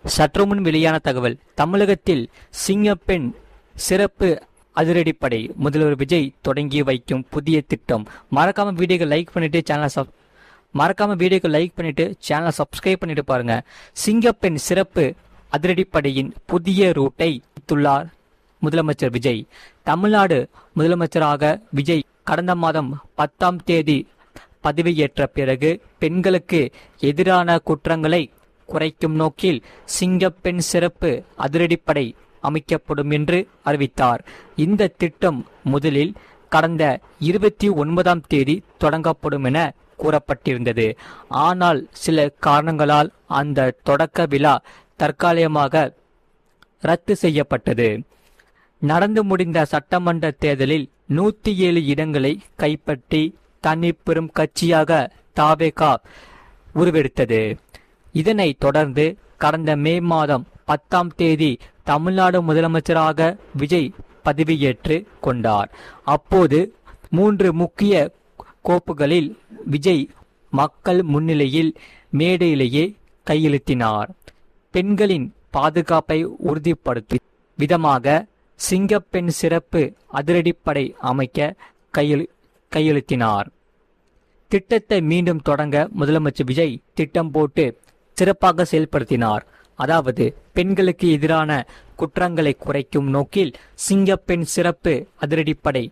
சற்றுமுன் வெளியான தகவல். தமிழகத்தில் சிங்கப்பெண் சிறப்பு அதிரடிப்படை முதல்வர் விஜய் தொடங்கி வைக்கும் புதிய திட்டம். மறக்காம வீடியோக்கு லைக் பண்ணிட்டு சேனலை சப்ஸ்கிரைப் பண்ணிட்டு பாருங்க. சிங்கப்பெண் சிறப்பு அதிரடிப்படையின் புதிய ரூட்டை வைத்துள்ளார் முதலமைச்சர் விஜய். தமிழ்நாடு முதலமைச்சராக விஜய் கடந்த மாதம் 10ஆம் தேதி பதவியேற்ற பிறகு பெண்களுக்கு எதிரான குற்றங்களை குறைக்கும் நோக்கில் சிங்கப்பெண் சிறப்பு அதிரடிப்படை அமைக்கப்படும் என்று அறிவித்தார். இந்த திட்டம் முதலில் கடந்த 29ஆம் தேதி தொடங்கப்படும் என கூறப்பட்டிருந்தது. ஆனால் சில காரணங்களால் அந்த தொடக்க விழா தற்காலிகமாக ரத்து செய்யப்பட்டது. நடந்து முடிந்த சட்டமன்ற தேர்தலில் 107 இடங்களை கைப்பற்றி தனி பெரும் கட்சியாக தாவேகா உருவெடுத்தது. இதனைத் தொடர்ந்து கடந்த மே மாதம் 10ஆம் தேதி தமிழ்நாடு முதலமைச்சராக விஜய் பதவியேற்று கொண்டார். அப்போது 3 முக்கிய கோப்புகளில் விஜய் மக்கள் முன்னிலையில் மேடையிலேயே கையெழுத்தினார். பெண்களின் பாதுகாப்பை உறுதிப்படுத்தும் விதமாக சிங்கப்பெண் சிறப்பு அதிரடிப்படை அமைக்க கையெழுத்தினார். திட்டத்தை மீண்டும் தொடங்க முதலமைச்சர் விஜய் திட்டம் போட்டு சிறப்பாக செயல்படுத்தினார். அதாவது பெண்களுக்கு எதிரான குற்றங்களை குறைக்கும் நோக்கில் சிங்கப்பெண் சிறப்பு அதிரடிப்படை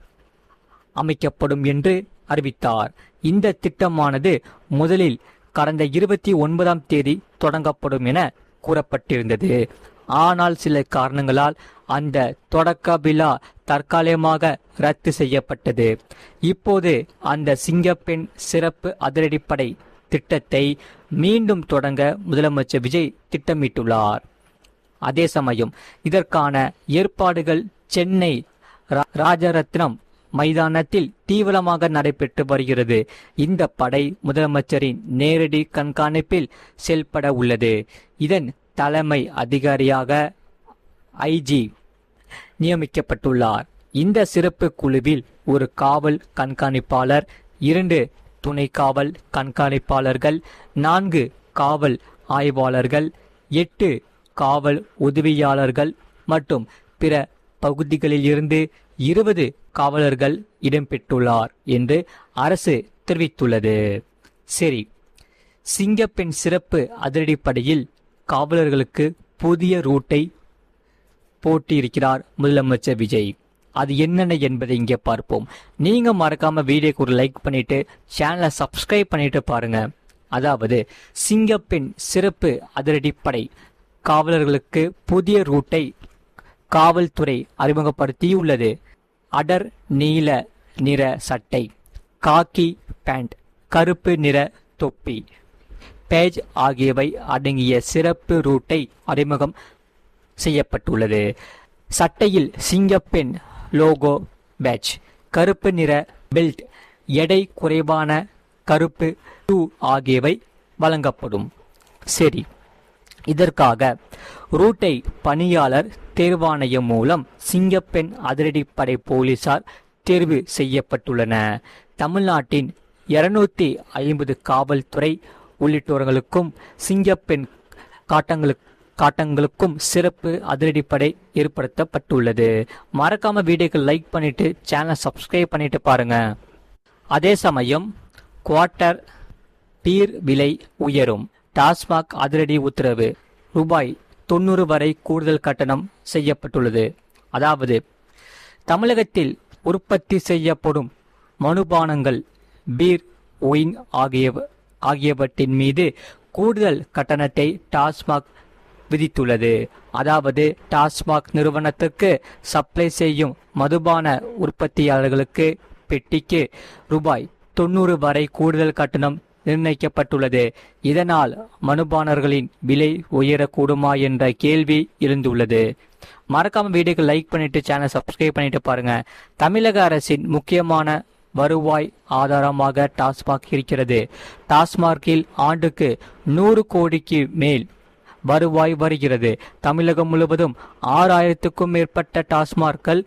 அமைக்கப்படும் என்று அறிவித்தார். இந்த திட்டமானது முதலில் கடந்த 29ஆம் தேதி தொடங்கப்படும் என கூறப்பட்டிருந்தது. ஆனால் சில காரணங்களால் அந்த தொடக்க விழா தற்காலிகமாக ரத்து செய்யப்பட்டது. இப்போது அந்த சிங்கப்பெண் சிறப்பு அதிரடிப்படை திட்டத்தை மீண்டும் தொடங்க முதலமைச்சர் விஜய் திட்டமிட்டுள்ளார். அதே சமயம் இதற்கான ஏற்பாடுகள் சென்னை ராஜரத்னம் மைதானத்தில் தீவிரமாக நடைபெற்று வருகிறது. இந்த படை முதலமைச்சரின் நேரடி கண்காணிப்பில் செயல்பட உள்ளது. இதன் தலைமை அதிகாரியாக ஐஜி நியமிக்கப்பட்டுள்ளார். இந்த சிறப்பு குழுவில் ஒரு காவல் கண்காணிப்பாளர், 2 துணை காவல் கண்காணிப்பாளர்கள், 4 காவல் ஆய்வாளர்கள், 8 காவல் உதவியாளர்கள் மற்றும் பிற பகுதிகளில் இருந்து 20 காவலர்கள் இடம்பெற்றுள்ளார் என்று அரசு தெரிவித்துள்ளது. சரி, சிங்கப்பெண் சிறப்பு அதிரடிப்படையில் காவலர்களுக்கு புதிய ரூட்டை போட்டியிருக்கிறார் முதலமைச்சர் விஜய். அது என்னென்ன என்பதை இங்கே பார்ப்போம். நீங்க மறக்காம வீடியோக்கு ஒரு லைக் பண்ணிட்டு சேனலை சப்ஸ்கிரைப் பண்ணிட்டு பாருங்க. அதாவது சிங்கப்பெண் சிறப்பு அதிரடிப்படை காவலர்களுக்கு புதிய ரூட்டை காவல்துறை அறிமுகப்படுத்தியுள்ளது. அடர் நீல நிற சட்டை, காக்கி பேண்ட், கருப்பு நிற தொப்பி, பேஜ் ஆகியவை அடங்கிய சிறப்பு ரூட்டை அறிமுகம் செய்யப்பட்டுள்ளது. சட்டையில் சிங்கப்பெண் லோகோ பேட்ச், கருப்பு நிற பெல்ட், எடை குறைவான கருப்பு ஷூ ஆகியவை வழங்கப்படும். சரி, இதற்காக ரூட்டை பணியாளர் தேர்வாணையம் மூலம் சிங்கப்பெண் அதிரடிப்படை போலீசார் தேர்வு செய்யப்பட்டுள்ளன. தமிழ்நாட்டின் 250 காவல்துறை உள்ளிட்டோர்களுக்கும் சிங்கப்பெண் காட்டங்களுக்கும் சிறப்பு அதிரடிப்படை ஏற்படுத்தப்பட்டுள்ளது. மறக்காம வீடியோக்கு லைக் பண்ணிட்டு சேனலை சப்ஸ்கிரைப் பண்ணிட்டு பாருங்க. அதே சமயம் குவார்ட்டர் பீர் விலை உயரும். டாஸ்மாக் அதிரடி உத்தரவு. ரூபாய் 90 வரை கூடுதல் கட்டணம் செய்யப்பட்டுள்ளது. அதாவது தமிழகத்தில் உற்பத்தி செய்யப்படும் மதுபானங்கள், பீர், ஒயின் ஆகியவற்றின் மீது கூடுதல் கட்டணத்தை டாஸ்மாக் விதித்துள்ளது. அதாவது டாஸ்மாக் நிறுவனத்திற்கு சப்ளை செய்யும் மதுபான உற்பத்தியாளர்களுக்கு பெட்டிக்கு ரூபாய் 90 வரை கூடுதல் கட்டணம் நிர்ணயிக்கப்பட்டுள்ளது. இதனால் மதுபானர்களின் விலை உயரக்கூடுமா என்ற கேள்வி எழுந்துள்ளது. மறக்காம வீடியோக்கு லைக் பண்ணிட்டு சேனல் சப்ஸ்கிரைப் பண்ணிட்டு பாருங்க. தமிழக அரசின் முக்கியமான வருவாய் ஆதாரமாக டாஸ்மாக் இருக்கிறது. டாஸ்மாகில் ஆண்டுக்கு 100 கோடிக்கு மேல் வருவாய் வருகிறது. தமிழகம் முழுவதும் 6000க்கும் மேற்பட்ட டாஸ்மார்கள்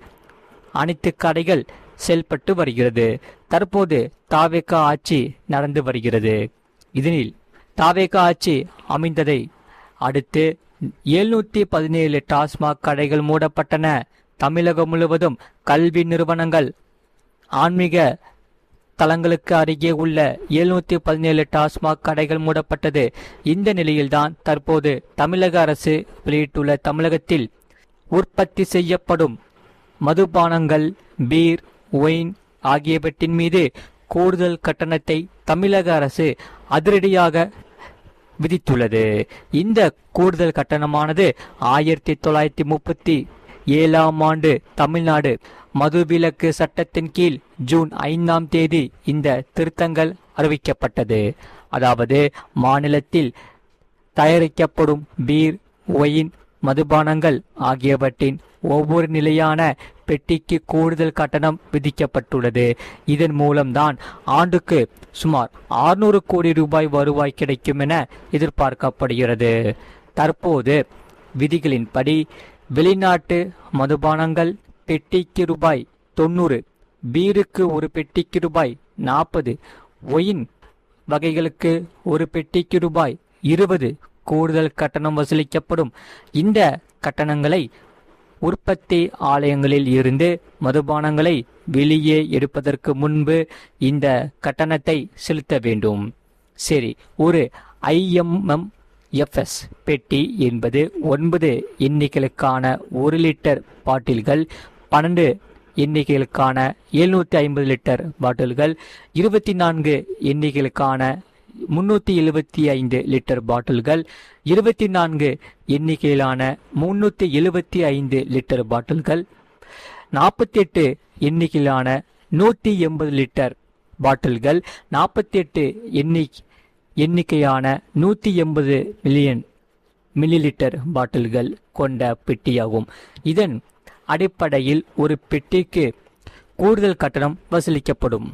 அனைத்து கடைகள் செயல்பட்டு வருகிறது. தற்போது தாவேகா ஆட்சி நடந்து வருகிறது. இதனில் தாவேகா ஆட்சி அமைந்ததை அடுத்து 717 டாஸ்மாக் கடைகள் மூடப்பட்டன. தமிழகம் முழுவதும் கல்வி நிறுவனங்கள், ஆன்மீக தலங்களுக்கு அருகே உள்ள 717 டாஸ்மாக் கடைகள் மூடப்பட்டது. இந்த நிலையில்தான் தற்போது தமிழக அரசு வெளியிட்டுள்ள தமிழகத்தில் உற்பத்தி செய்யப்படும் மதுபானங்கள், பீர், ஒயின் ஆகியவற்றின் மீது கூடுதல் கட்டணத்தை தமிழக அரசு அதிரடியாக விதித்துள்ளது. இந்த கூடுதல் கட்டணமானது 1937ஆம் ஆண்டு தமிழ்நாடு மதுவிலக்கு சட்டத்தின் கீழ் ஜூன் 5ஆம் தேதி இந்த திருத்தங்கள் அறிவிக்கப்பட்டது. அதாவது மாநிலத்தில் தயாரிக்கப்படும் பீர், ஒயின், மதுபானங்கள் ஆகியவற்றின் ஒவ்வொரு நிலையான பெட்டிக்கு கூடுதல் கட்டணம் விதிக்கப்பட்டுள்ளது. இதன் மூலம்தான் ஆண்டுக்கு சுமார் 600 கோடி ரூபாய் வருவாய் கிடைக்கும் என எதிர்பார்க்கப்படுகிறது. தற்போது விதிகளின்படி வெளிநாட்டு மதுபானங்கள் பெட்டிக்கு ரூபாய் 90, பீருக்கு ஒரு பெட்டிக்கு ரூபாய் 40, ஒயின் வகைகளுக்கு ஒரு பெட்டிக்கு ரூபாய் 20 கூடுதல் கட்டணம் வசூலிக்கப்படும். இந்த கட்டணங்களை உற்பத்தி ஆலயங்களில் இருந்து மதுபானங்களை வெளியே எடுப்பதற்கு முன்பு இந்த கட்டணத்தை செலுத்த வேண்டும். சரி, ஒரு IMMFS பெட்டி என்பது 9 எண்ணிக்கைகளுக்கான 1 லிட்டர் பாட்டில்கள், 12 எண்ணிக்கைகளுக்கான 750 லிட்டர் பாட்டில்கள், 24 எண்ணிக்கைகளுக்கான 375 லிட்டர் பாட்டில்கள், 24 எண்ணிக்கையிலான 375 லிட்டர் பாட்டில்கள், 48 எண்ணிக்கையிலான 180 லிட்டர் பாட்டில்கள், 48 எண்ணிக்கையான 180 மில்லி லிட்டர் பாட்டில்கள் கொண்ட பெட்டியாகும். இதன் அடிப்படையில் ஒரு பெட்டிக்கு கூடுதல் கட்டணம் வசூலிக்கப்படும்.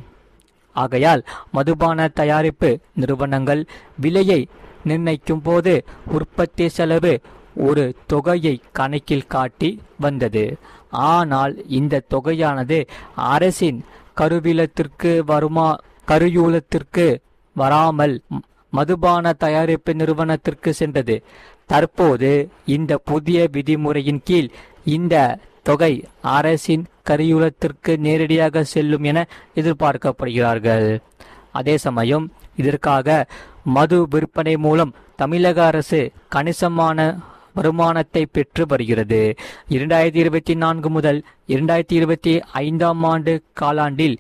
ஆகையால் மதுபான தயாரிப்பு நிறுவனங்கள் விலையை நிர்ணயிக்கும் போது உற்பத்தி செலவு ஒரு தொகையை கணக்கில் காட்டி வந்தது. ஆனால் இந்த தொகையானது அரசின் கருவூலத்திற்கு வராமல் மதுபான தயாரிப்பு நிறுவனத்திற்கு சென்றது. தற்போது இந்த புதிய விதிமுறையின் கீழ் இந்த தொகை அரசின் கருவூலத்திற்கு நேரடியாக செல்லும் என எதிர்பார்க்கப்படுகிறார்கள். அதே சமயம் இதற்காக மது விற்பனை மூலம் தமிழக அரசு கணிசமான வருமானத்தை பெற்று வருகிறது. 2024 முதல் 2025ஆம் ஆண்டு காலாண்டில்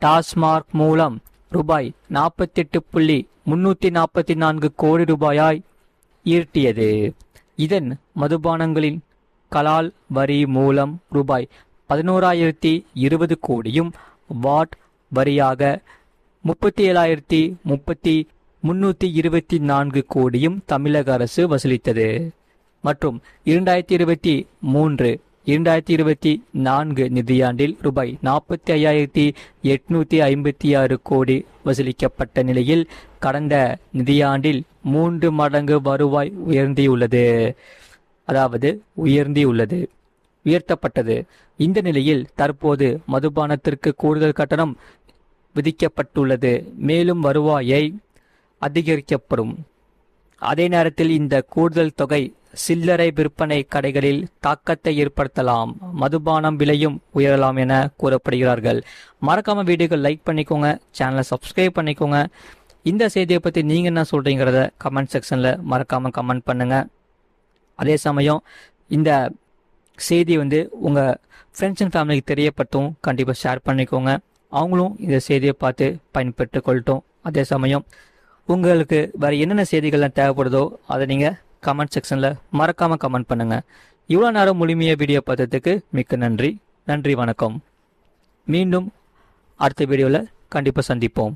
டாஸ்மாக் மூலம் ரூபாய் 48.344 கோடி ரூபாயாய் ஈட்டியது. இதன் மதுபானங்களின் கலால் வரி மூலம் ரூபாய் 11,020 கோடியும், வாட் வரியாக 37,324 கோடியும் தமிழக அரசு வசூலித்தது. மற்றும் 2023-2024 நிதியாண்டில் ரூபாய் 45,856 கோடி வசூலிக்கப்பட்ட நிலையில் கடந்த நிதியாண்டில் 3 மடங்கு வருவாய் உயர்த்தப்பட்டது. இந்த நிலையில் தற்போது மதுபானத்திற்கு கூடுதல் கட்டணம் விதிக்கப்பட்டுள்ளது. மேலும் வருவாயை அதிகரிக்கப்படும். அதே நேரத்தில் இந்த கூடுதல் தொகை சில்லறை விற்பனை கடைகளில் தாக்கத்தை ஏற்படுத்தலாம். மதுபானம் விலையும் உயரலாம் என கூறப்படுகிறார்கள். மறக்காம வீடியோக்கள் லைக் பண்ணிக்கோங்க, சேனலை சப்ஸ்கிரைப் பண்ணிக்கோங்க. இந்த செய்தியை பற்றி நீங்கள் என்ன சொல்கிறீங்கிறத கமெண்ட் செக்ஷனில் மறக்காமல் கமெண்ட் பண்ணுங்கள். அதே சமயம் இந்த செய்தி உங்கள் ஃப்ரெண்ட்ஸ் அண்ட் ஃபேமிலிக்கு தெரியப்பட்டும் கண்டிப்பாக ஷேர் பண்ணிக்கோங்க. அவங்களும் இந்த செய்தியை பார்த்து பயன்பெற்று கொள்ளட்டும். அதே சமயம் உங்களுக்கு வேறு என்னென்ன செய்திகள்லாம் தேவைப்படுதோ அதை நீங்கள் கமெண்ட் செக்ஷனில் மறக்காமல் கமெண்ட் பண்ணுங்கள். இவ்வளோ நேரம் முழுமையாக வீடியோ பார்த்ததுக்கு மிக்க நன்றி. வணக்கம். மீண்டும் அடுத்த வீடியோவில் கண்டிப்பாக சந்திப்போம்.